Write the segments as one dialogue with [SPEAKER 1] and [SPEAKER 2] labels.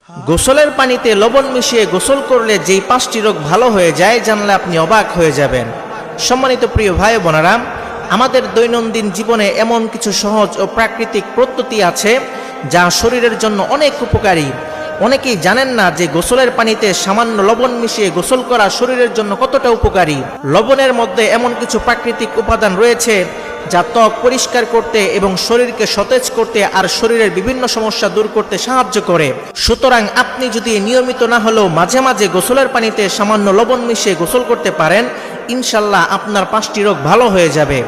[SPEAKER 1] গোসলের পানিতে লবণ মিশিয়ে গোসল করলে যেই 5টি রোগ ভালো হয়ে যায় জানলে আপনি অবাক হয়ে যাবেন। সম্মানিত প্রিয় ভাই বোনেরা, আমাদের দৈনন্দিন জীবনে এমন কিছু সহজ ও প্রাকৃতিক পদ্ধতি আছে যা শরীরের জন্য অনেক উপকারী। অনেকেই জানেন না যে গোসলের পানিতে সামান্য লবণ মিশিয়ে গোসল করা শরীরের জন্য কতটা উপকারী। লবণের মধ্যে এমন কিছু প্রাকৃতিক উপাদান রয়েছে যা ত্বক পরিষ্কার করতে এবং শরীরকে সতেজ করতে আর শরীরের বিভিন্ন সমস্যা দূর করতে সাহায্য করে। সুতরাং আপনি যদি নিয়মিত না হলেও মাঝে মাঝে গোসলের পানিতে সামান্য লবণ মিশিয়ে গোসল করতে পারেন, ইনশাল্লাহ আপনার 5টি রোগ ভালো হয়ে যাবে।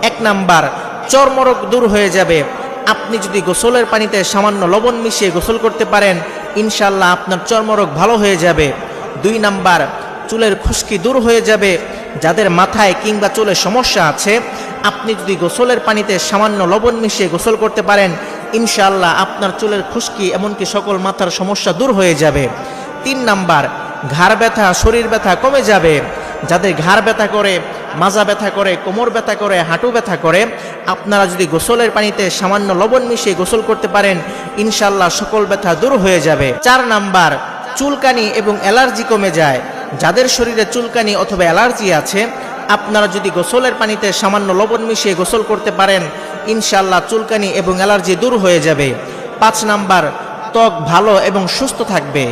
[SPEAKER 1] 1 নাম্বার, চর্মরোগ দূর হয়ে যাবে। আপনি যদি গোসলের পানিতে সামান্য লবণ মিশিয়ে গোসল করতে পারেন, ইনশাল্লাহ আপনার চর্মরোগ ভালো হয়ে যাবে। 2 নাম্বার, চুলের খুশকি দূর হয়ে যাবে। যাদের মাথায় কিংবা চুলে সমস্যা আছে, আপনি যদি গোসলের পানিতে সামান্য লবণ মিশিয়ে গোসল করতে পারেন, ইনশাআল্লাহ আপনার চুলের খুশকি এমনকি সকল মাথার সমস্যা দূর হয়ে যাবে। 3 নাম্বার, ঘাড় ব্যথা, শরীর ব্যথা কমে যাবে। যাদের ঘাড় ব্যথা করে, মাজা ব্যথা করে, কোমর ব্যথা করে, হাঁটু ব্যথা করে, আপনারা যদি গোসলের পানিতে সামান্য লবণ মিশিয়ে গোসল করতে পারেন, ইনশাআল্লাহ সকল ব্যথা দূর হয়ে যাবে। 4 নাম্বার, চুলকানি এবং অ্যালার্জি কমে যায়। যাদের শরীরে চুলকানি অথবা অ্যালার্জি আছে, আপনারা যদি গোসলের পানিতে সামান্য লবণ মিশিয়ে গোসল করতে পারেন, ইনশাআল্লাহ চুলকানি এবং অ্যালার্জি দূর হয়ে যাবে। 5 নাম্বার, ত্বক ভালো এবং সুস্থ থাকবে।